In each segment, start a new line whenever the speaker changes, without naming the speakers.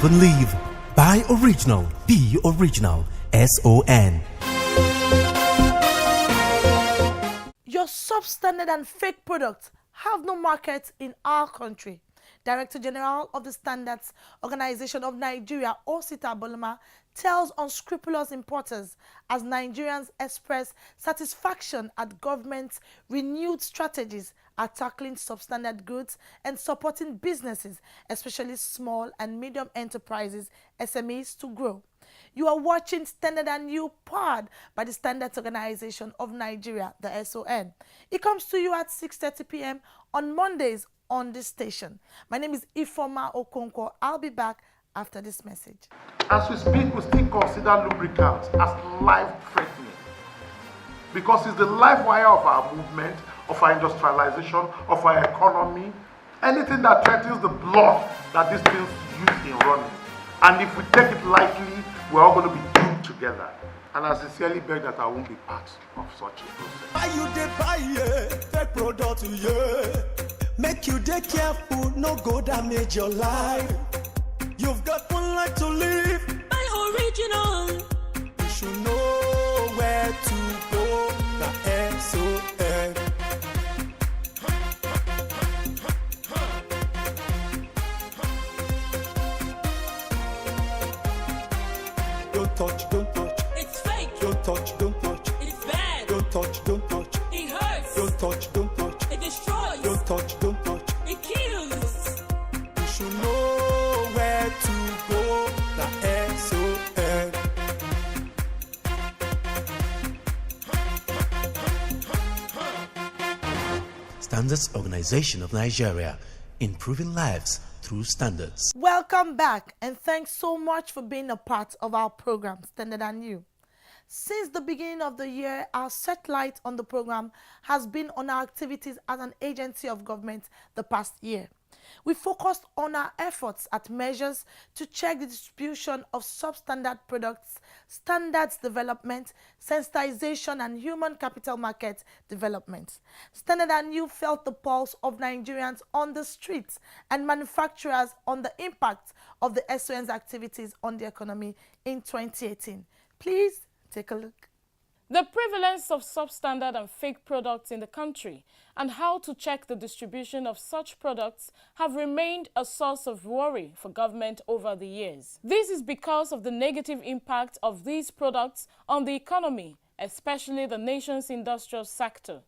Live and Live. Buy original, be original. SON.
Your substandard and fake products have no market in our country. Director General of the Standards Organization of Nigeria, Osita Boloma, tells unscrupulous importers as Nigerians express satisfaction at government's renewed strategies at tackling substandard goods and supporting businesses, especially small and medium enterprises, SMEs, to grow. You are watching Standard and You, powered by the Standards Organization of Nigeria, the SON. It comes to you at 6:30 p.m. on Mondays on this station. My name is Ifoma Okonkwo. I'll be back after this message.
As we speak, we still consider lubricants as life-threatening because it's the life wire of our movement, of our industrialization, of our economy. Anything that threatens the blood that these things use in running. And if we take it lightly, we're all going to be doomed together. And I sincerely beg that I won't be part of such a process.
Why you dey buy fake product, make you dey careful, no go damage your life. You've got one life to live. Buy original. You should know where to go. The SON. Don't touch, don't touch.
It's fake.
Don't touch, don't touch.
It's bad.
Don't touch, don't touch.
It hurts.
Don't touch, don't touch.
It destroys.
Don't touch, don't touch.
It kills.
You should know where to go. The SON.
Standards Organization of Nigeria. Improving lives through standards.
Welcome back, and thanks so much for being a part of our program, Standard and You. Since the beginning of the year, our set light on the program has been on our activities as an agency of government the past year. We focused on our efforts at measures to check the distribution of substandard products, standards development, sensitization, and human capital market development. Standard and You felt the pulse of Nigerians on the streets and manufacturers on the impact of the SON's activities on the economy in 2018. Please take a look.
The prevalence of substandard and fake products in the country and how to check the distribution of such products have remained a source of worry for government over the years. This is because of the negative impact of these products on the economy, especially the nation's industrial sector.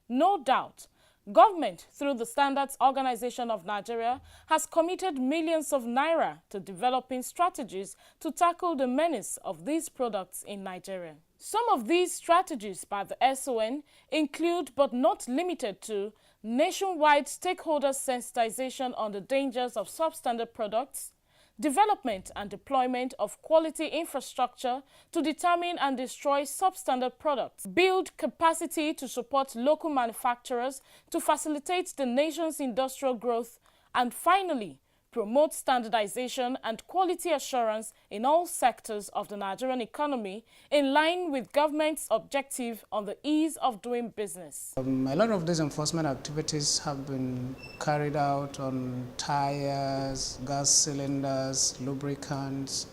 No doubt, government, through the Standards Organization of Nigeria, has committed millions of naira to developing strategies to tackle the menace of these products in Nigeria. Some of these strategies by the SON include, but not limited to, nationwide stakeholder sensitization on the dangers of substandard products, development and deployment of quality infrastructure to determine and destroy substandard products, build capacity to support local manufacturers to facilitate the nation's industrial growth, and finally, promote standardization and quality assurance in all sectors of the Nigerian economy in line with government's objective on the ease of doing business.
A lot of these enforcement activities have been carried out on tires, gas cylinders, lubricants,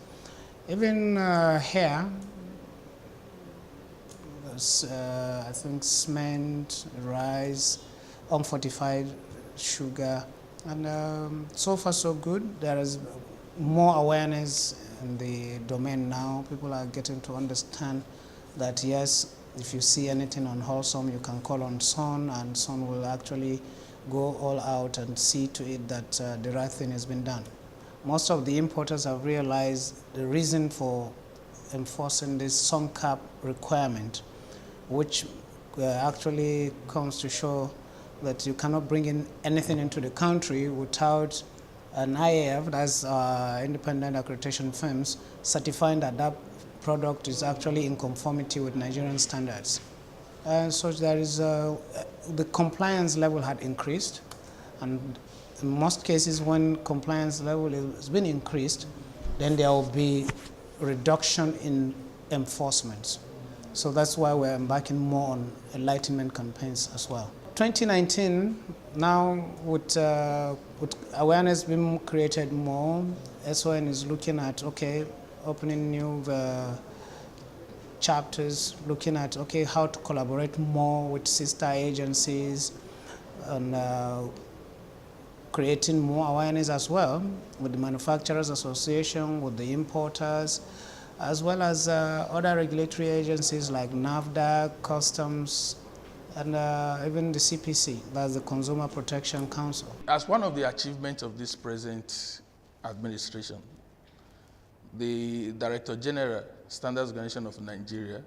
even hair. I think cement, rice, unfortified sugar. And so far so good. There is more awareness in the domain now. People are getting to understand that yes, if you see anything unwholesome, you can call on SON, and SON will actually go all out and see to it that the right thing has been done. Most of the importers have realized the reason for enforcing this SON cap requirement, which actually comes to show that you cannot bring in anything into the country without an IAF, that's independent accreditation firms, certifying that that product is actually in conformity with Nigerian standards. So there is the compliance level had increased, and in most cases when compliance level has been increased, then there will be reduction in enforcement. So that's why we're embarking more on enlightenment campaigns as well. 2019, now with awareness being created more, SON is looking at, okay, opening new chapters, looking at, okay, how to collaborate more with sister agencies and creating more awareness as well with the Manufacturers Association, with the importers, as well as other regulatory agencies like NAFDAC, Customs, and even the CPC, that's the Consumer Protection Council.
As one of the achievements of this present administration, the Director General, Standards Organization of Nigeria,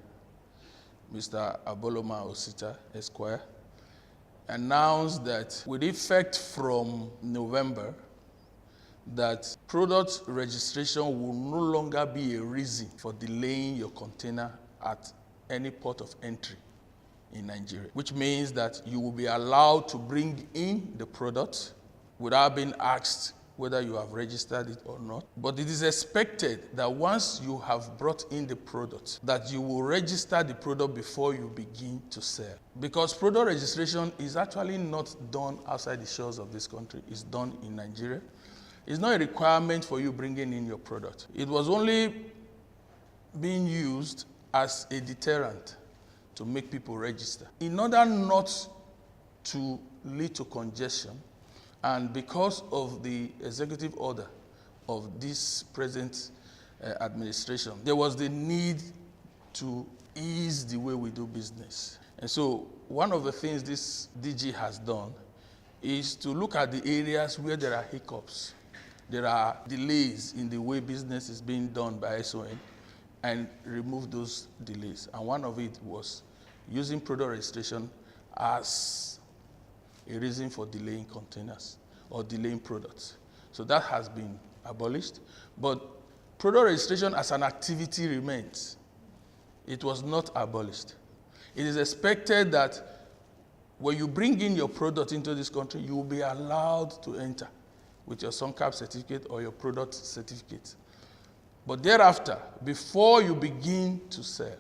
Mr. Aboloma Osita, Esquire, announced that with effect from November, that product registration will no longer be a reason for delaying your container at any port of entry in Nigeria, which means that you will be allowed to bring in the product without being asked whether you have registered it or not. But it is expected that once you have brought in the product, that you will register the product before you begin to sell. Because product registration is actually not done outside the shores of this country. It's done in Nigeria. It's not a requirement for you bringing in your product. It was only being used as a deterrent to make people register. In order not to lead to congestion, and because of the executive order of this present administration, there was the need to ease the way we do business. And so one of the things this DG has done is to look at the areas where there are hiccups, there are delays in the way business is being done by SON, and remove those delays. And one of it was using product registration as a reason for delaying containers or delaying products. So that has been abolished. But product registration as an activity remains. It was not abolished. It is expected that when you bring in your product into this country, you will be allowed to enter with your SUNCAP certificate or your product certificate. But thereafter, before you begin to sell,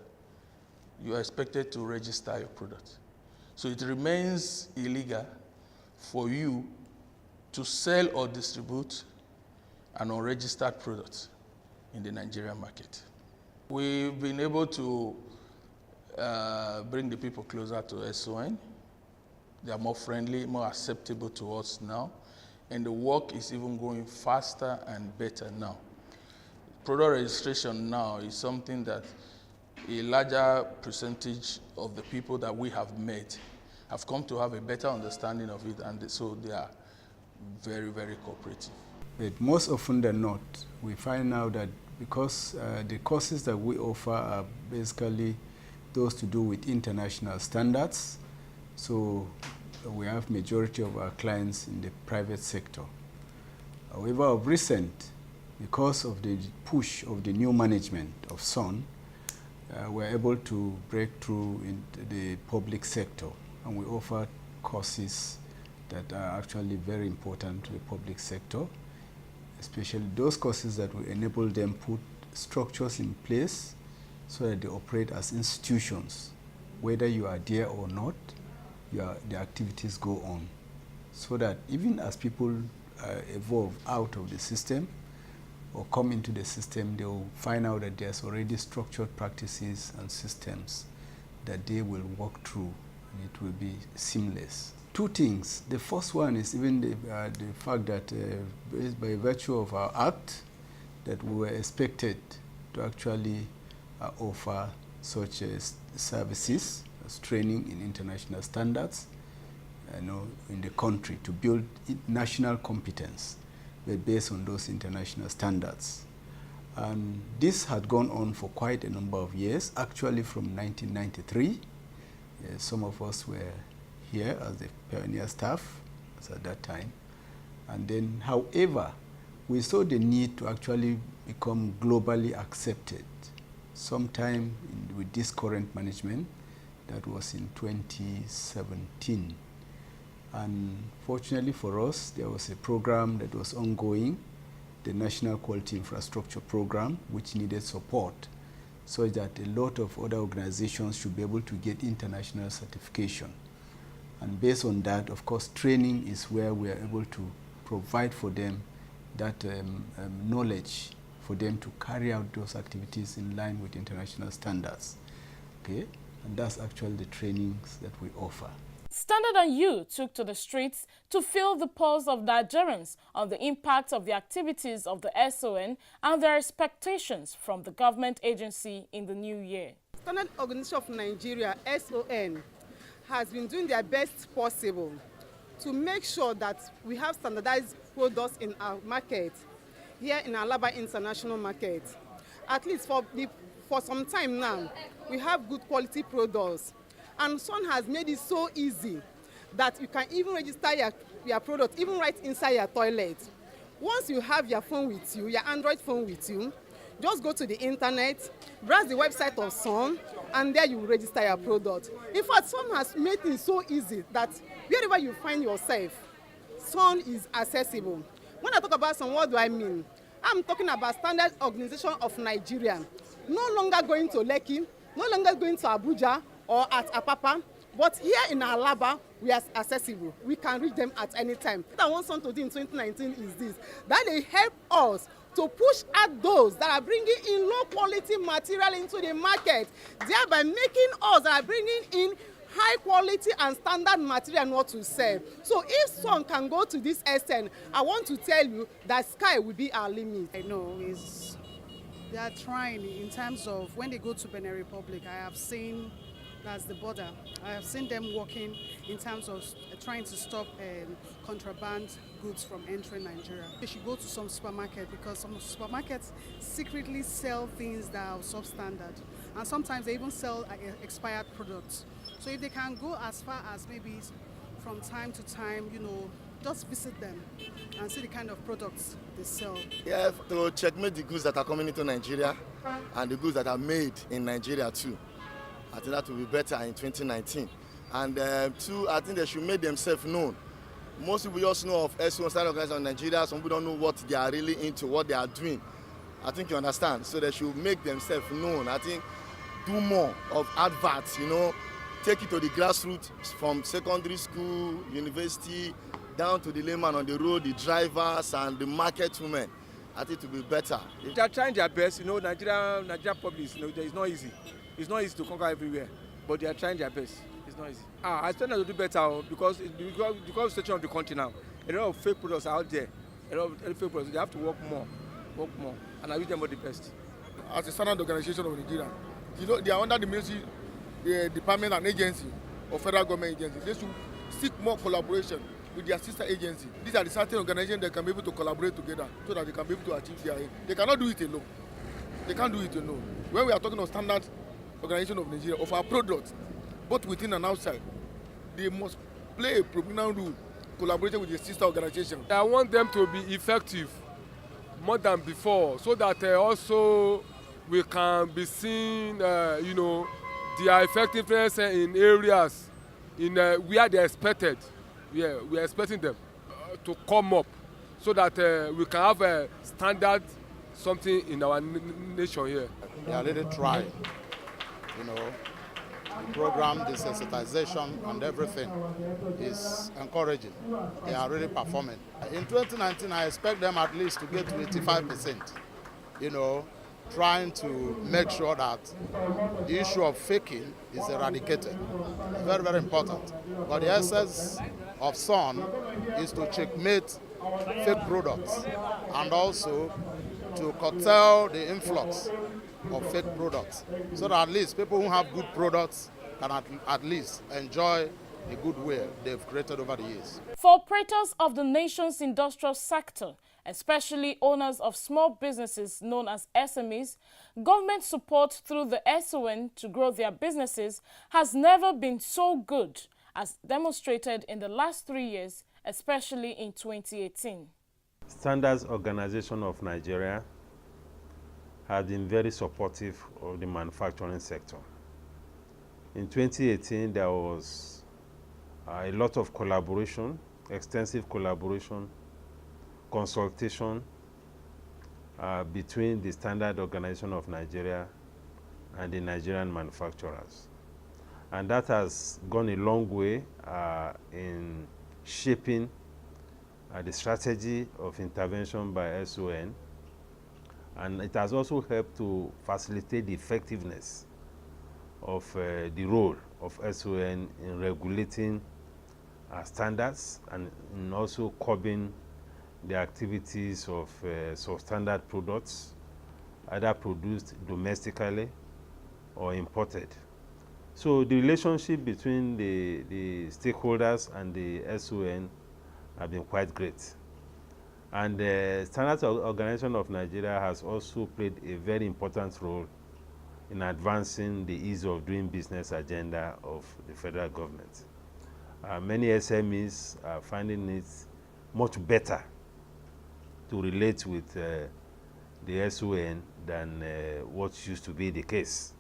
you are expected to register your product. So it remains illegal for you to sell or distribute an unregistered product in the Nigerian market. We've been able to bring the people closer to SON. They are more friendly, more acceptable to us now, and the work is even going faster and better now. Product registration now is something that a larger percentage of the people that we have met have come to have a better understanding of it, and so they are very, very cooperative.
But most often than not, we find out that because the courses that we offer are basically those to do with international standards, so we have majority of our clients in the private sector. However, of recent, because of the push of the new management of SON, we're able to break through into the public sector, and we offer courses that are actually very important to the public sector, especially those courses that will enable them put structures in place so that they operate as institutions. Whether you are there or not, the activities go on, so that even as people evolve out of the system or come into the system, they will find out that there's already structured practices and systems that they will walk through, and it will be seamless. Two things. The first one is even the fact that by virtue of our act, that we were expected to actually offer such as services as training in international standards, in the country, to build national competence based on those international standards. And this had gone on for quite a number of years, actually from 1993. Some of us were here as the pioneer staff at that time. And then, however, we saw the need to actually become globally accepted sometime with this current management. That was in 2017. And fortunately for us, there was a program that was ongoing, the National Quality Infrastructure Program, which needed support so that a lot of other organizations should be able to get international certification. And based on that, of course, training is where we are able to provide for them that knowledge for them to carry out those activities in line with international standards. Okay, and that's actually the trainings that we offer.
Standard & You took to the streets to feel the pulse of Nigerians on the impact of the activities of the SON and their expectations from the government agency in the new year.
Standard Organization of Nigeria, SON, has been doing their best possible to make sure that we have standardized products in our market, here in Alaba International Market. At least for some time now, we have good quality products. And SON has made it so easy that you can even register your product, even right inside your toilet. Once you have your phone with you, your Android phone with you, just go to the internet, browse the website of SON, and there you will register your product. In fact, SON has made it so easy that wherever you find yourself, SON is accessible. When I talk about SON, what do I mean? I'm talking about Standard Organization of Nigeria. No longer going to Lekki, no longer going to Abuja or at Apapa, but here in Alaba, we are accessible. We can reach them at any time. What I want SON to do in 2019 is this, that they help us to push out those that are bringing in low quality material into the market, thereby making us that are bringing in high quality and standard material not to sell. So if SON can go to this extent, I want to tell you that sky will be our limit.
I know is they are trying in terms of when they go to Benin Republic. I have seen that's the border. I have seen them working in terms of trying to stop contraband goods from entering Nigeria. They should go to some supermarket because some supermarkets secretly sell things that are substandard, and sometimes they even sell expired products. So if they can go as far as maybe from time to time, you know, just visit them and see the kind of products they sell.
You have to checkmate the goods that are coming into Nigeria and the goods that are made in Nigeria too. I think that will be better in 2019. And two, I think they should make themselves known. Most people just know of SON, Standard Organization of Nigeria. Some people don't know what they are really into, what they are doing. I think you understand. So they should make themselves known. I think do more of adverts, you know, take it to the grassroots from secondary school, university, down to the layman on the road, the drivers and the market women. I think it will be better.
They are trying their best, you know, Nigeria public, you know, it's not easy. It's not easy to conquer everywhere, but they are trying their best. It's not easy. I expect them to do better because of the situation of the country now. A lot of fake products are out there. A lot of fake products. They have to work more, and I wish them all the best.
As a Standard Organization of Nigeria, you know, they are under the ministry, the department and agency or federal government agency. They should seek more collaboration with their sister agency. These are the certain organizations that can be able to collaborate together so that they can be able to achieve their aim. They cannot do it alone. They can't do it alone. When we are talking of Standard Organization of Nigeria, of our products, both within and outside, they must play a prominent role, collaborating with the sister organization.
I want them to be effective more than before, so that also we can be seen, you know, their effectiveness in areas in where they are expected. Yeah, we are expecting them to come up, so that we can have a standard something in our nation here.
They are really trying. You know, the program, the sensitization and everything is encouraging. They are really performing. In 2019, I expect them at least to get to 85%, you know, trying to make sure that the issue of faking is eradicated. It's very, very important. But the essence of SON is to checkmate fake products and also to curtail the influx of fake products, so that at least people who have good products can at least enjoy the goodwill they've created over the years.
For operators of the nation's industrial sector, especially owners of small businesses known as SMEs, government support through the SON to grow their businesses has never been so good as demonstrated in the last 3 years, especially in 2018.
Standards Organization of Nigeria has been very supportive of the manufacturing sector. In 2018, there was a lot of collaboration, extensive collaboration, consultation between the Standard Organization of Nigeria and the Nigerian manufacturers. And that has gone a long way in shaping the strategy of intervention by SON, and it has also helped to facilitate the effectiveness of the role of SON in regulating standards and in also curbing the activities of substandard products, either produced domestically or imported. So the relationship between the stakeholders and the SON have been quite great. And the Standards Organization of Nigeria has also played a very important role in advancing the ease of doing business agenda of the federal government. Many SMEs are finding it much better to relate with the SON than what used to be the case.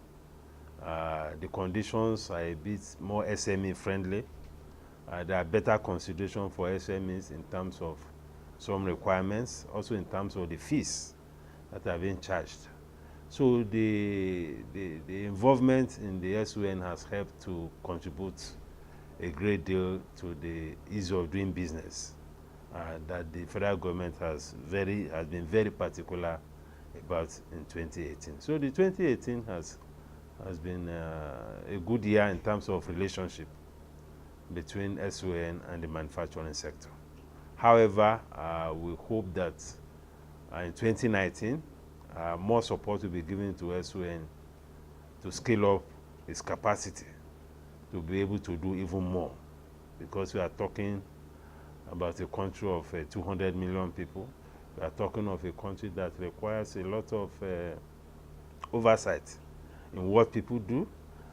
The conditions are a bit more SME friendly. There are better consideration for SMEs in terms of some requirements, also in terms of the fees that are being charged. So the involvement in the SON has helped to contribute a great deal to the ease of doing business that the federal government has been very particular about in 2018. So the 2018 has been a good year in terms of relationship between SON and the manufacturing sector. However, we hope that in 2019, more support will be given to SON to scale up its capacity to be able to do even more, because we are talking about a country of 200 million people. We are talking of a country that requires a lot of oversight in what people do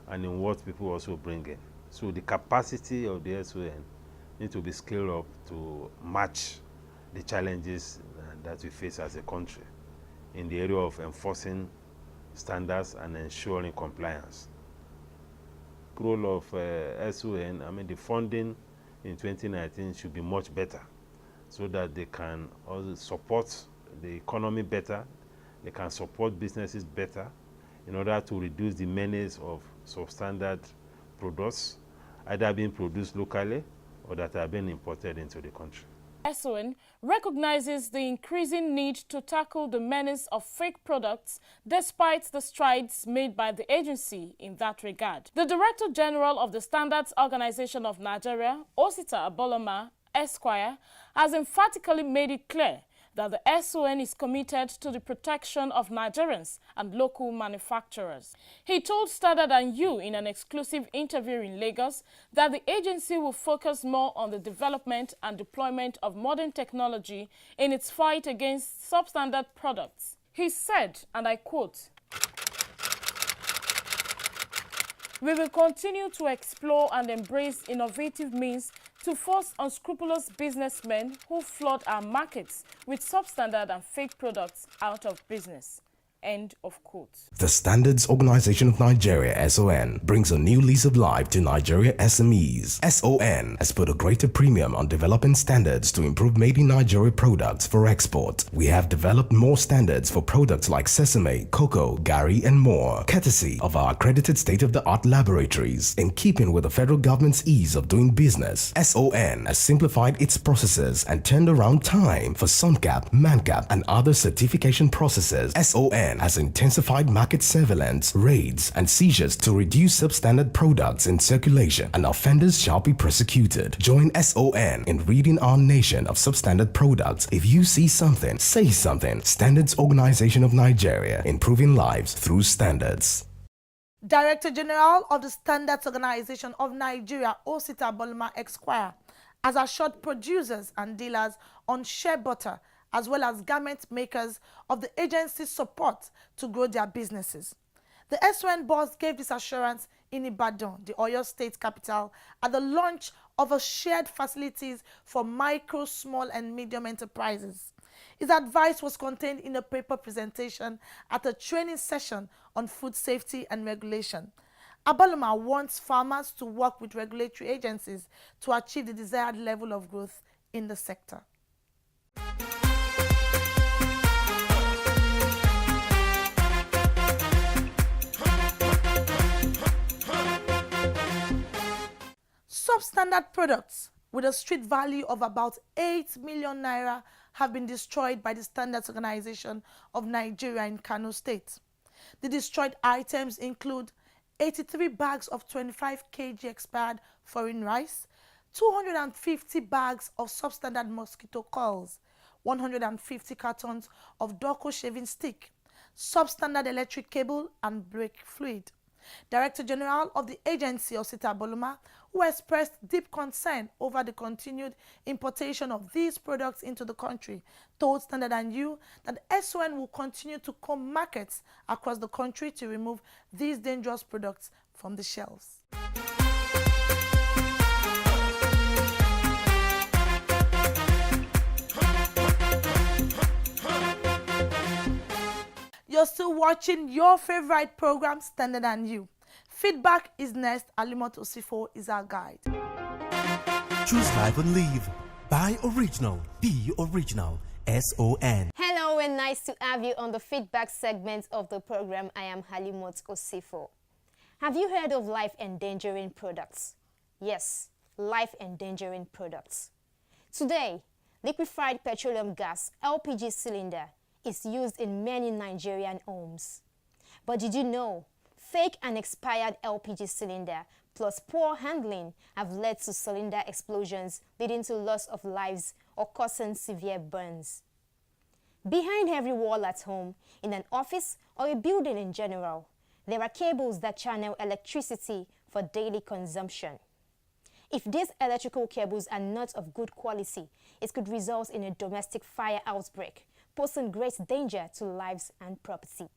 and in what people also bring in. So the capacity of the SON needs to be scaled up to match the challenges that we face as a country in the area of enforcing standards and ensuring compliance. The role of SON, the funding in 2019 should be much better so that they can also support the economy better, they can support businesses better in order to reduce the menace of substandard products, either being produced locally or that are being imported into the country.
SON recognizes the increasing need to tackle the menace of fake products despite the strides made by the agency in that regard. The Director General of the Standards Organization of Nigeria, Osita Aboloma, Esquire, has emphatically made it clear that the SON is committed to the protection of Nigerians and local manufacturers. He told Standard and You in an exclusive interview in Lagos that the agency will focus more on the development and deployment of modern technology in its fight against substandard products. He said, and I quote, "We will continue to explore and embrace innovative means to force unscrupulous businessmen who flood our markets with substandard and fake products out of business." End of quote.
The Standards Organization of Nigeria, SON, brings a new lease of life to Nigeria SMEs. SON has put a greater premium on developing standards to improve made in Nigeria products for export. We have developed more standards for products like sesame, cocoa, gari, and more, courtesy of our accredited state-of-the-art laboratories. In keeping with the federal government's ease of doing business, SON has simplified its processes and turned around time for SUNCAP, MANCAP, and other certification processes. SON has intensified market surveillance, raids, and seizures to reduce substandard products in circulation, and offenders shall be prosecuted. Join SON in ridding our nation of substandard products. If you see something, say something. Standards Organization of Nigeria, improving lives through standards.
Director General of the Standards Organization of Nigeria, Osita Aboloma, Esquire, has assured producers and dealers on shea butter as well as garment makers of the agency's support to grow their businesses. The SON boss gave this assurance in Ibadan, the Oyo State capital, at the launch of a shared facilities for micro, small and medium enterprises. His advice was contained in a paper presentation at a training session on food safety and regulation. Aboloma wants farmers to work with regulatory agencies to achieve the desired level of growth in the sector. Substandard products with a street value of about 8 million naira have been destroyed by the Standards Organization of Nigeria in Kano State. The destroyed items include 83 bags of 25 kg expired foreign rice, 250 bags of substandard mosquito coils, 150 cartons of Dorco shaving stick, substandard electric cable and brake fluid. Director General of the agency, Osita Boloma, who expressed deep concern over the continued importation of these products into the country, told Standard & You that SON will continue to comb markets across the country to remove these dangerous products from the shelves. You're still watching your favorite program, Standard & You. Feedback is next. Alimot Osifo is our guide.
Choose live and live. Buy original. Be original. SON.
Hello and nice to have you on the feedback segment of the program. I am Halimot Osifo. Have you heard of life-endangering products? Yes, life-endangering products. Today, liquefied petroleum gas, LPG cylinder, is used in many Nigerian homes. But did you know fake and expired LPG cylinder plus poor handling have led to cylinder explosions, leading to loss of lives or causing severe burns? Behind every wall at home, in an office or a building in general, there are cables that channel electricity for daily consumption. If these electrical cables are not of good quality, it could result in a domestic fire outbreak, posing great danger to lives and property.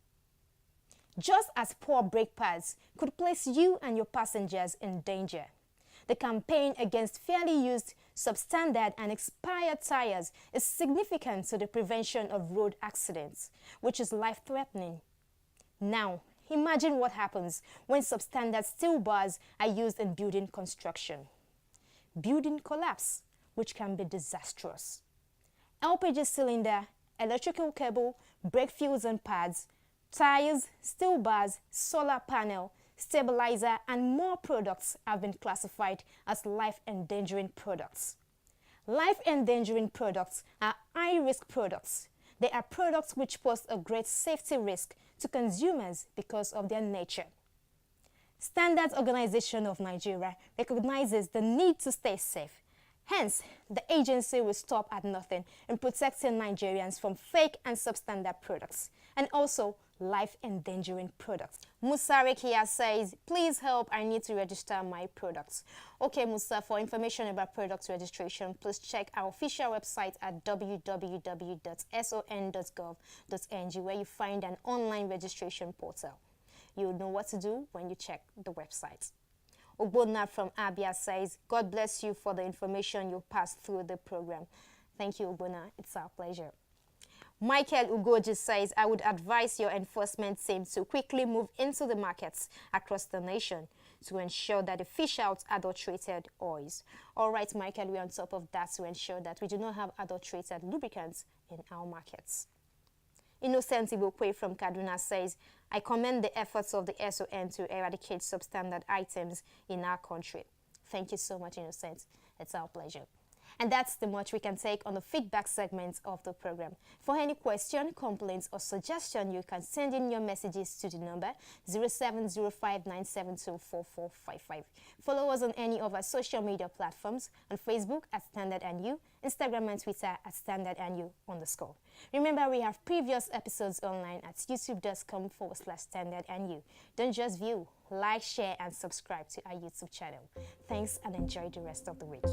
Just as poor brake pads could place you and your passengers in danger, the campaign against fairly used, substandard and expired tires is significant to the prevention of road accidents, which is life-threatening. Now, imagine what happens when substandard steel bars are used in building construction. Building collapse, which can be disastrous. LPG cylinder, electrical cable, brake fluids and pads, tires, steel bars, solar panel, stabilizer, and more products have been classified as life-endangering products. Life-endangering products are high-risk products. They are products which pose a great safety risk to consumers because of their nature. Standards Organization of Nigeria recognizes the need to stay safe. Hence, the agency will stop at nothing in protecting Nigerians from fake and substandard products, and also life-endangering products. Musa Rekia says, please help, I need to register my products. Okay, Musa, for information about product registration, please check our official website at www.son.gov.ng, where you find an online registration portal. You'll know what to do when you check the website. Ogbonna from Abia says, God bless you for the information you passed through the program. Thank you, Ogbonna. It's our pleasure. Michael Ugoji says, I would advise your enforcement team to quickly move into the markets across the nation to ensure that the fish out adulterated oils. All right, Michael, we're on top of that to ensure that we do not have adulterated lubricants in our markets. Innocent Ibokwe from Kaduna says, I commend the efforts of the SON to eradicate substandard items in our country. Thank you so much, Innocent. It's our pleasure. And that's the much we can take on the feedback segment of the program. For any question, complaints, or suggestion, you can send in your messages to the number 0705-972-4455. Follow us on any of our social media platforms, on Facebook at Standard & You, Instagram and Twitter at Standard & You_. Remember, we have previous episodes online at youtube.com/Standard & You. Don't just view, like, share, and subscribe to our YouTube channel. Thanks and enjoy the rest of the week.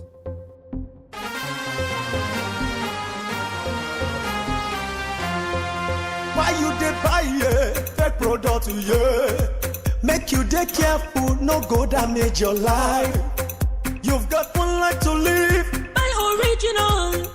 Why you dey buy fake product, Make you dey careful, no go damage your life. You've got one life to live.
Buy original.